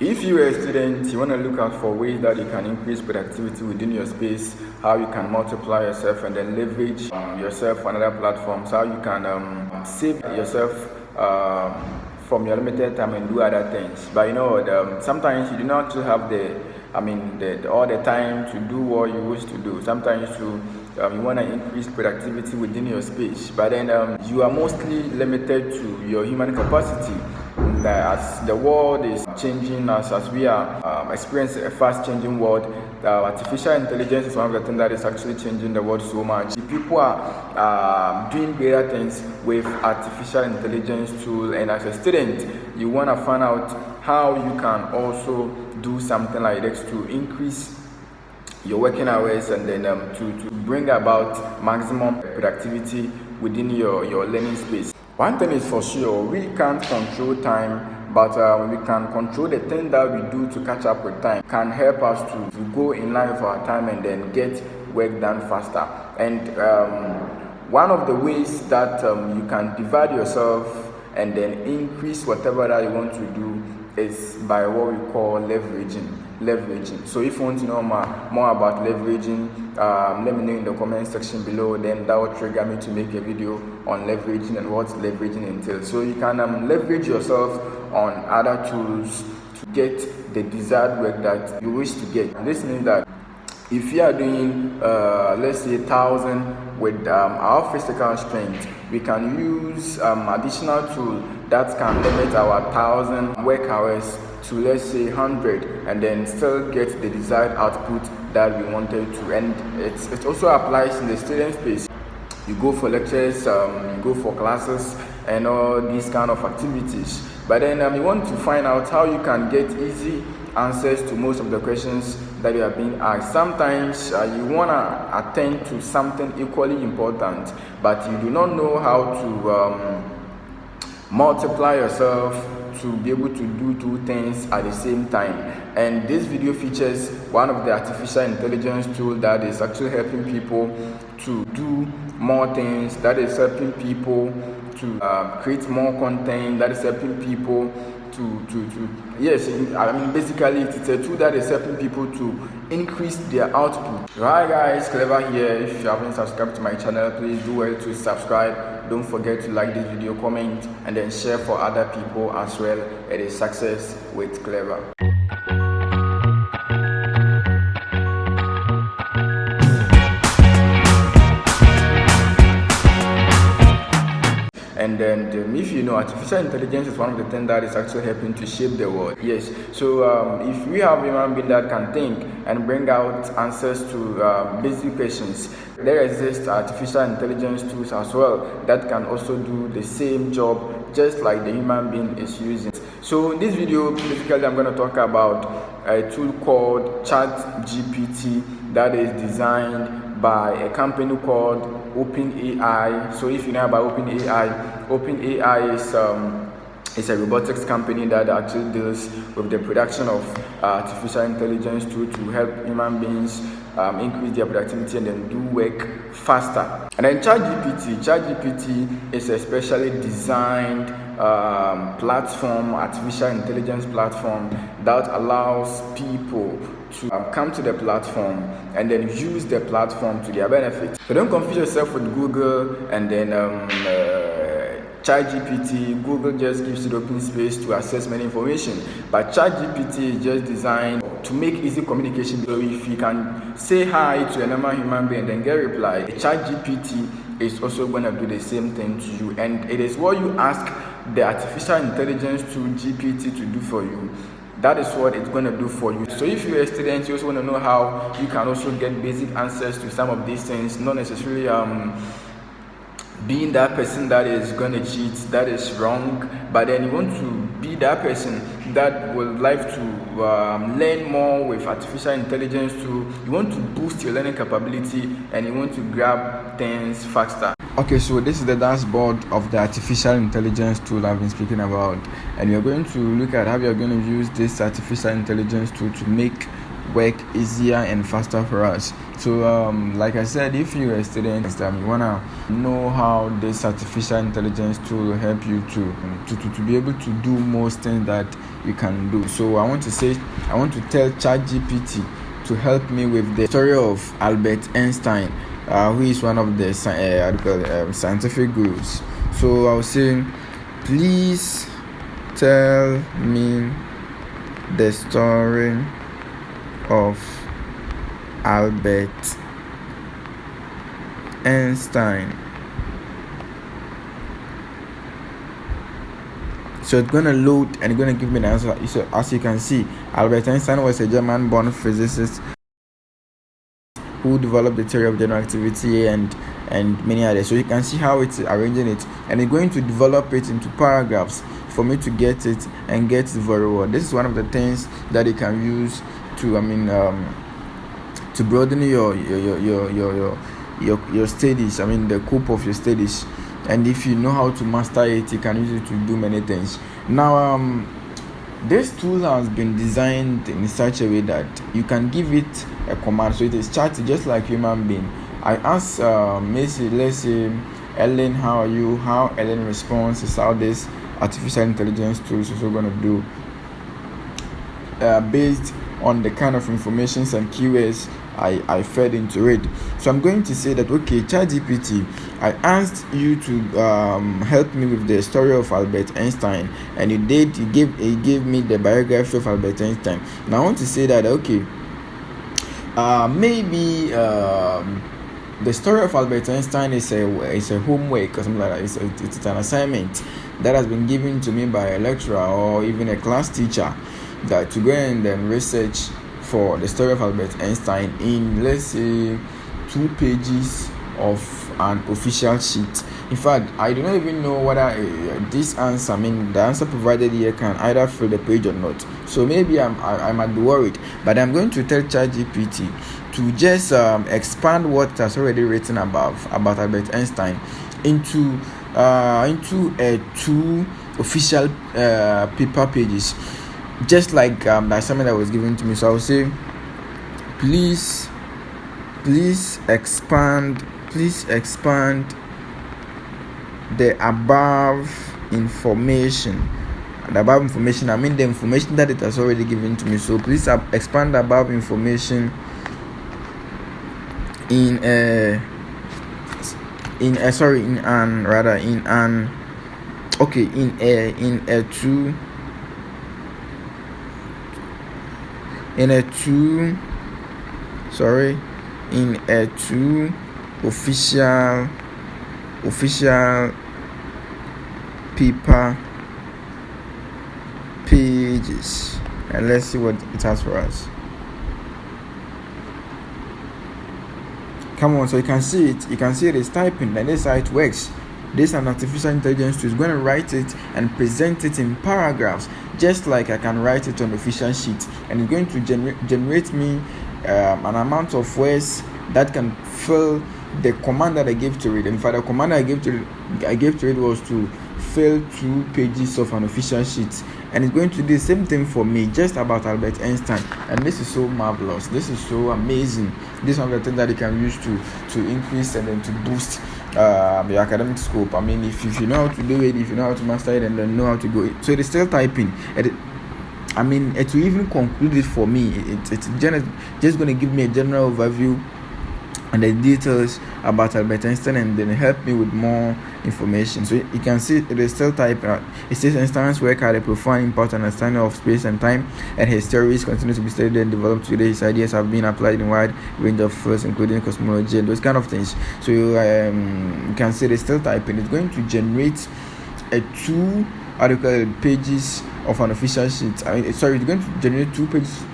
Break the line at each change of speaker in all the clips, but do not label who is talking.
If you are a student, you want to look out for ways that you can increase productivity within your space, how you can multiply yourself and then leverage yourself on other platforms, how you can save yourself from your limited time and do other things. But you know what, sometimes you do not have all the time to do what you wish to do. Sometimes you want to increase productivity within your space, but then you are mostly limited to your human capacity. As the world is changing, as we are experiencing a fast changing world, artificial intelligence is one of the things that is actually changing the world so much. People are doing greater things with artificial intelligence tool, and as a student you want to find out how you can also do something like this to increase your working hours and then to bring about maximum productivity within your learning space. One thing is for sure, we can't control time, but we can control the thing that we do to catch up with time. Can help us to go in line with our time and then get work done faster. And one of the ways that you can divide yourself and then increase whatever that you want to do is by what we call leveraging. So if you want to know more about leveraging, let me know in the comment section below. Then that will trigger me to make a video on leveraging and what leveraging entails. So you can leverage yourself on other tools to get the desired work that you wish to get. And this means that if you are doing let's say 1,000 with our physical strength, we can use additional tool that can limit our 1,000 work hours to let's say 100 and then still get the desired output that we wanted to. And it also applies in the student space. You go for lectures, you go for classes and all these kind of activities, but then you want to find out how you can get easy answers to most of the questions that you are being asked. Sometimes you want to attend to something equally important, but you do not know how to multiply yourself to be able to do two things at the same time. And this video features one of the artificial intelligence tool that is actually helping people to do more things, that is helping people to create more content, that is helping people basically it's a tool that is helping people to increase their output. Right guys, Clever here. If you haven't subscribed to my channel, please do well to subscribe. Don't forget to like this video, comment and then share for other people as well. It is Success with Clever. And then if you know, artificial intelligence is one of the things that is actually helping to shape the world. Yes, so if we have a human being that can think and bring out answers to basic questions, there exists artificial intelligence tools as well that can also do the same job just like the human being is using. So in this video, basically I'm going to talk about a tool called ChatGPT that is designed by a company called OpenAI. So if you know about OpenAI is a robotics company that actually deals with the production of artificial intelligence tool to help human beings increase their productivity and then do work faster. And then ChatGPT is a specially designed platform, artificial intelligence platform that allows people to come to the platform and then use the platform to their benefit. So don't confuse yourself with Google and then ChatGPT. Google just gives you the open space to access many information, but ChatGPT is just designed to make easy communication. So if you can say hi to a normal human being and then get a reply, ChatGPT is also going to do the same thing to you, and it is what you ask the artificial intelligence to GPT to do for you. That is what it's going to do for you. So if you're a student, you also want to know how you can also get basic answers to some of these things, not necessarily being that person that is going to cheat, that is wrong, but then you want to be that person that would like to learn more with artificial intelligence too. You want to boost your learning capability and you want to grab things faster. Okay, so this is the dashboard of the artificial intelligence tool I've been speaking about, and you're going to look at how you're going to use this artificial intelligence tool to make work easier and faster for us. So like I said, if you're a student, you wanna know how this artificial intelligence tool will help you to be able to do most things that you can do. So I want to tell ChatGPT to help me with the story of Albert Einstein, who is one of the scientific gurus. So I'll say, please tell me the story of Albert Einstein. So it's going to load and it's going to give me the answer. So as you can see, Albert Einstein was a German-born physicist who developed the theory of general relativity and many others. So you can see how it's arranging it, and it's going to develop it into paragraphs for me to get it and get it very well. This is one of the things that you can use to broaden your studies. The scope of your studies. And if you know how to master it, you can use it to do many things. Now, this tool has been designed in such a way that you can give it a command. So it is chatting just like human being. I ask let's say, Ellen, how are you? How Ellen responds is how this artificial intelligence tool is also going to do, based on the kind of information and keywords I fed into it. So I'm going to say that, okay, ChatGPT, I asked you to help me with the story of Albert Einstein, and you did. He gave me the biography of Albert Einstein. Now I want to say that, okay, maybe the story of Albert Einstein is a homework or something like that. It's an assignment that has been given to me by a lecturer or even a class teacher, that to go and then research for the story of Albert Einstein in, let's say, 2 pages of an official sheet. In fact, I do not even know whether this answer, the answer provided here can either fill the page or not. So maybe I might be worried, but I'm going to tell ChatGPT to just expand what has already written about Albert Einstein into 2 official paper pages, just like the assignment that was given to me. So I will say, please expand the above information. The above information, the information that it has already given to me. So please expand the above information in a 2 official paper pages, and let's see what it has for us. Come on, so you can see it is typing, and this is how it works. This an artificial intelligence tool is going to write it and present it in paragraphs, just like I can write it on official sheet, and it's going to generate me an amount of words that can fill the command that I gave to it. In fact, the command I gave to it was to fill 2 pages of an official sheet, and it's going to do the same thing for me, just about Albert Einstein. And this is so marvelous. This is so amazing. This is one of the things that you can use to increase and then to boost your academic scope. If you know how to do it, if you know how to master it, and then know how to go. So it is still typing. It will even conclude it for me. It's just going to give me a general overview and the details about Albert Einstein, and then help me with more information. So you can see it is still typing out. It says Einstein's work had a profound impact on understanding of space and time, and his theories continue to be studied and developed today. His ideas have been applied in a wide range of fields, including cosmology and those kind of things. So you can see it is still typing. It's going to generate a 2 pages of an official sheet. It's going to generate 2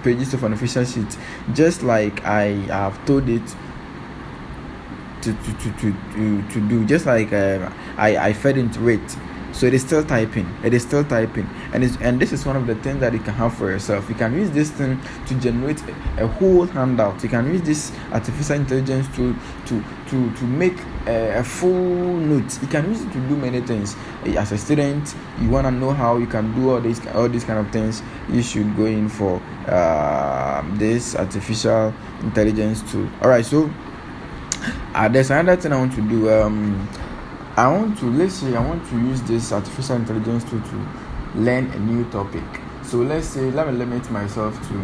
pages of an official sheet, just like I have told it to do, just like I fed into it. So it is still typing. And this is one of the things that you can have for yourself. You can use this thing to generate a whole handout. You can use this artificial intelligence to make a full note. You can use it to do many things. As a student, you want to know how you can do all these kind of things, you should go in for this artificial intelligence tool. All right, so there's another thing I want to do. I want to use this artificial intelligence tool to learn a new topic. So let me limit myself to,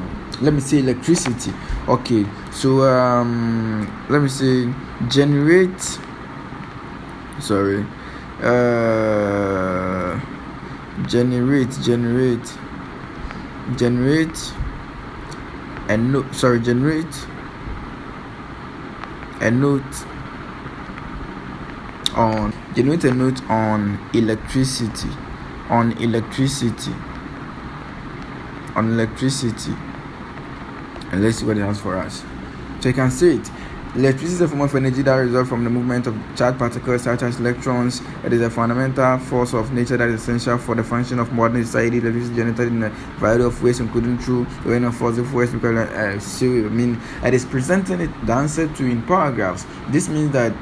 let me say, electricity. Okay, so let me say generate generate a note on electricity, and let's see what it has for us. So you can see it. Electricity is a form of energy that results from the movement of charged particles such as electrons. It is a fundamental force of nature that is essential for the function of modern society. Electricity is generated in a variety of ways, including through the way of fossil fuels. It is presenting the answer to in paragraphs. This means that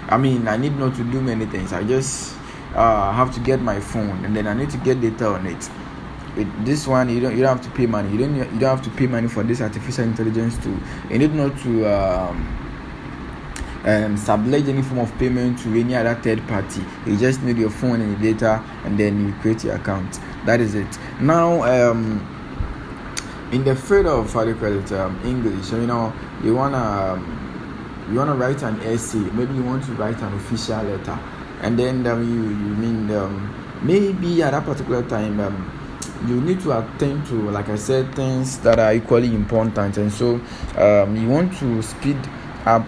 I need not to do many things. I just have to get my phone, and then I need to get data on it. With this one, you don't have to pay money. You don't have to pay money for this artificial intelligence tool. You need not to sublet any form of payment to any other third party. You just need your phone and your data, and then you create your account. That is it. Now, in the field of English, you wanna write an essay. Maybe you want to write an official letter, and then maybe at that particular time you need to attend to, like I said, things that are equally important, and so you want to speed up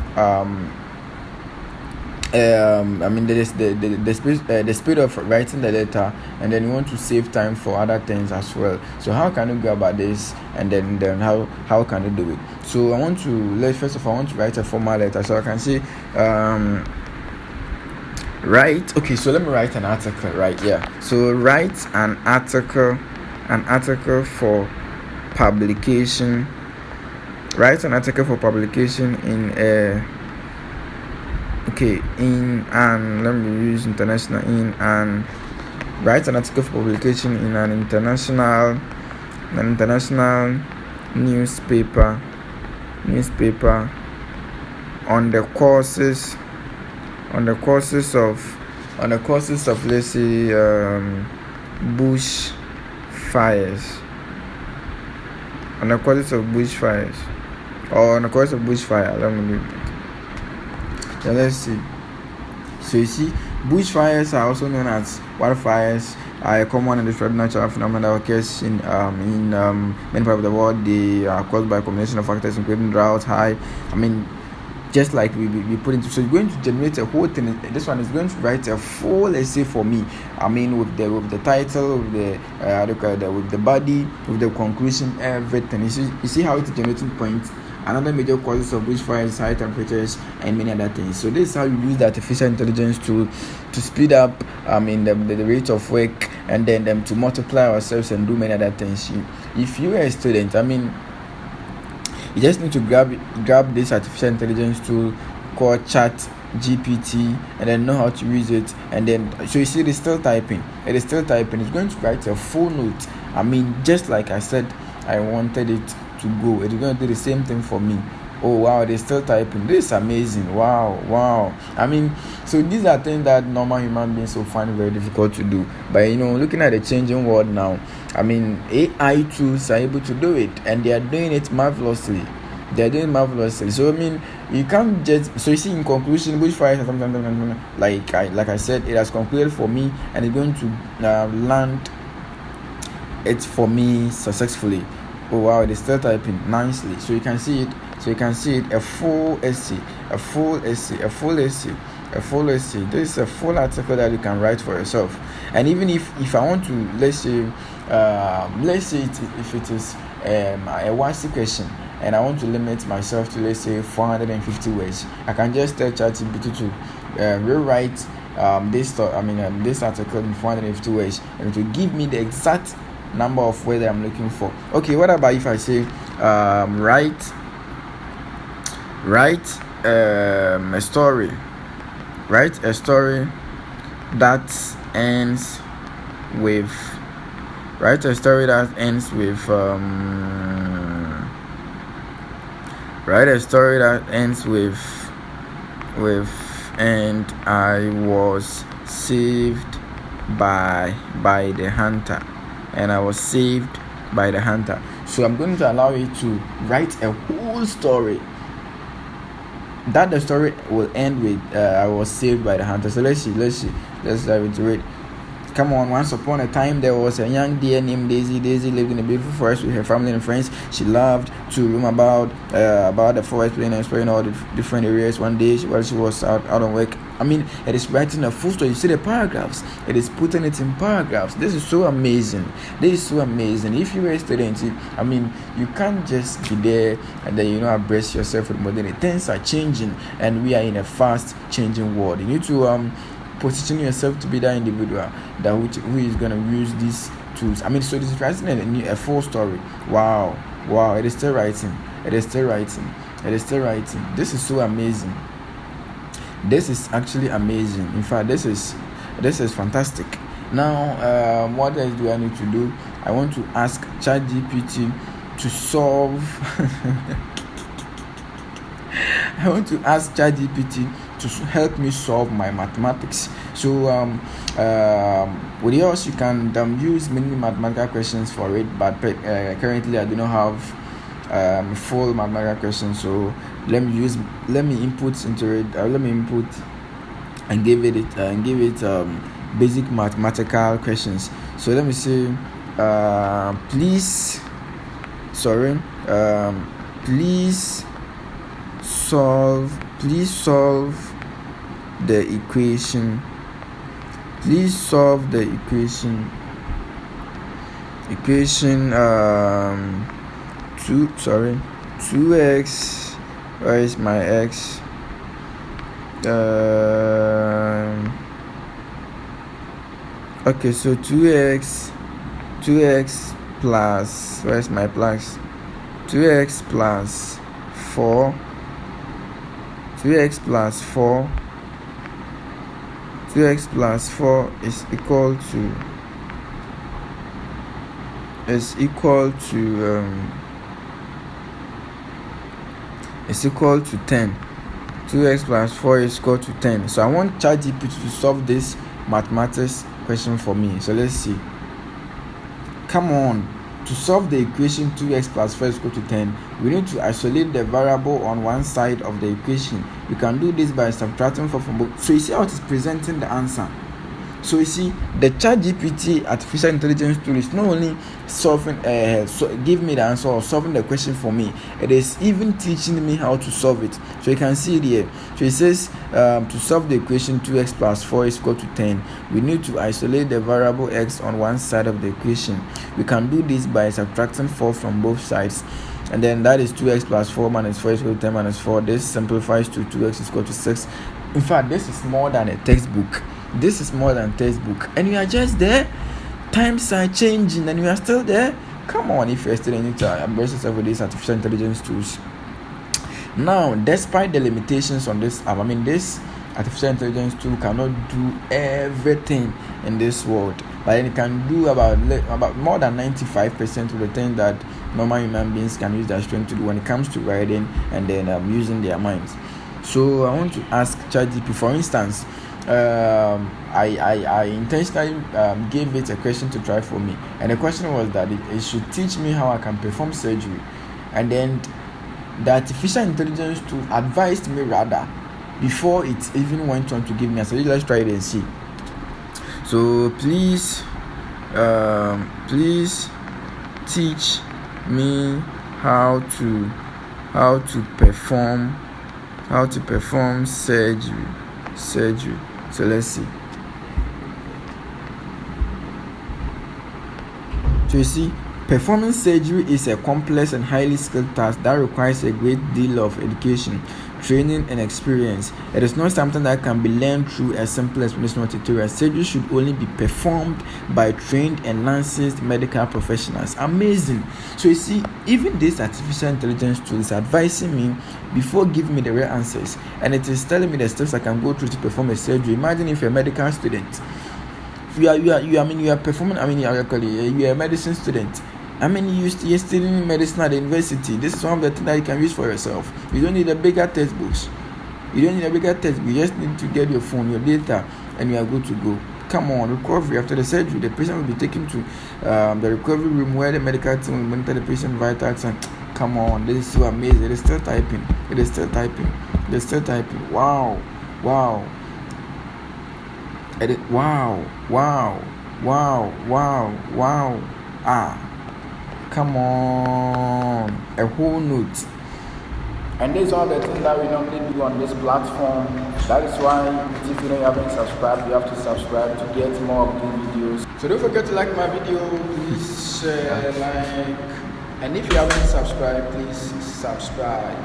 the speed of writing the letter, and then you want to save time for other things as well. So how can you go about this, and then how can you do it? So I want to write a formal letter. So I can say so let me write an article, right? Yeah, so write an article for publication. Write an article for publication write an article for publication in an international newspaper on the courses of let's say bush fires, let me do it. Yeah, let's see. So you see, bushfires are also known as wildfires, are a common and described natural phenomenon that occurs in many parts of the world. They are caused by a combination of factors including drought, just like we put into. So you're going to generate a whole thing. This one is going to write a full essay for me. With the title, with the body, with the conclusion, everything. You see how it's generating points. Another major causes of bushfires, high temperatures, and many other things. So this is how you use the artificial intelligence to speed up the rate of work, and then to multiply ourselves and do many other things. If you are a student, you just need to grab this artificial intelligence tool called Chat GPT, and then know how to use it. And then, so you see, it is still typing. It's going to write a full note. Just like I said, I wanted it to go. It is going to do the same thing for me. Oh wow, they're still typing. This is amazing. Wow. So these are things that normal human beings will find very difficult to do. But looking at the changing world now, AI tools are able to do it, and they are doing it marvelously. So you can't just. So you see, in conclusion, bushfires and something like I said, it has concluded for me, and it's going to land it for me successfully. Oh wow, they're still typing nicely. So you can see it. A full essay. This is a full article that you can write for yourself. And even if I want to, let's say if it is a 1C question, and I want to limit myself to, let's say, 450 words, I can just tell ChatGPT to rewrite this article in 450 words, and it will give me the exact number of words that I'm looking for. Okay, what about if I say write a story, write a story that ends with write a story that ends with and I was saved by the hunter, and I was saved by the hunter. So I'm going to allow you to write a whole story that the story will end with I was saved by the hunter. So let's dive into it. Come on. Once upon a time, there was a young deer named Daisy. Daisy lived in a beautiful forest with her family and friends. She loved to roam about the forest, playing and exploring all the different areas. One day, while she was out on work, it is writing a full story. You see the paragraphs. It is putting it in paragraphs. This is so amazing. If you were a student, you can't just be there and then abreast yourself with modern. Things are changing, and we are in a fast changing world. You need to position yourself to be that individual who is going to use these tools. So this is writing a full story. Wow, it is still writing. This is so amazing. This is actually amazing. In fact, this is fantastic. Now, what else do I need to do? I want to ask ChatGPT to solve I want to ask ChatGPT to help me solve my mathematics. So with yours, you can use many mathematical questions for it, but currently I do not have full mathematical questions. So let me input into it. Let me input and give it basic mathematical questions. So let me say please solve the equation. 2x, where is my x? Okay, so 2x plus, where's my plus? 2x plus 4 is equal to 10. 2x plus 4 is equal to 10. So I want ChatGPT to solve this mathematics question for me. So let's see. Come on. To solve the equation 2x plus 4 is equal to 10, we need to isolate the variable on one side of the equation. You can do this by subtracting 4 from both. So you see how it is presenting the answer. So you see, the ChatGPT artificial intelligence tool is not only give me the answer or solving the question for me, it is even teaching me how to solve it. So you can see it here. So it says to solve the equation 2x plus 4 is equal to 10, we need to isolate the variable x on one side of the equation. We can do this by subtracting 4 from both sides, and then that is 2x plus 4 minus 4 is equal to 10 minus 4. This simplifies to 2x is equal to 6. In fact, this is more than a textbook. And you are just there. Times are changing and you are still there. Come on, if you're still need to embrace yourself with these artificial intelligence tools. Now, despite the limitations on this app, this artificial intelligence tool cannot do everything in this world, but it can do about more than 95% of the things that normal human beings can use their strength to do when it comes to writing and then using their minds. So I want to ask ChatGPT, for instance, I intentionally gave it a question to try for me, and the question was that it should teach me how I can perform surgery, and then the artificial intelligence tool advised me rather before it even went on to give me a suggestion. Let's try it and see. So please teach me how to perform surgery. So let's see. So you see, Performing surgery is a complex and highly skilled task that requires a great deal of education, training, and experience. It is not something that can be learned through a simple explanation or tutorial. Surgery should only be performed by trained and licensed medical professionals. Amazing. So you see, even this artificial intelligence tool is advising me before giving me the real answers, and it is telling me the steps I can go through to perform a surgery. Imagine if you're a medical student, you are performing. You are a medicine student. You're studying medicine at the university. This is one of the things that you can use for yourself. You don't need a bigger textbooks. You just need to get your phone, your data, and you are good to go. Come on, recovery after the surgery, the patient will be taken to the recovery room where the medical team will monitor the patient vitals. And come on, this is so amazing. It is still typing. Wow. Come on, a whole note. And this is all the things that we normally do on this platform. That is why if you haven't subscribed, you have to subscribe to get more of these videos. So don't forget to like my video, please share, like, and if you haven't subscribed, please subscribe.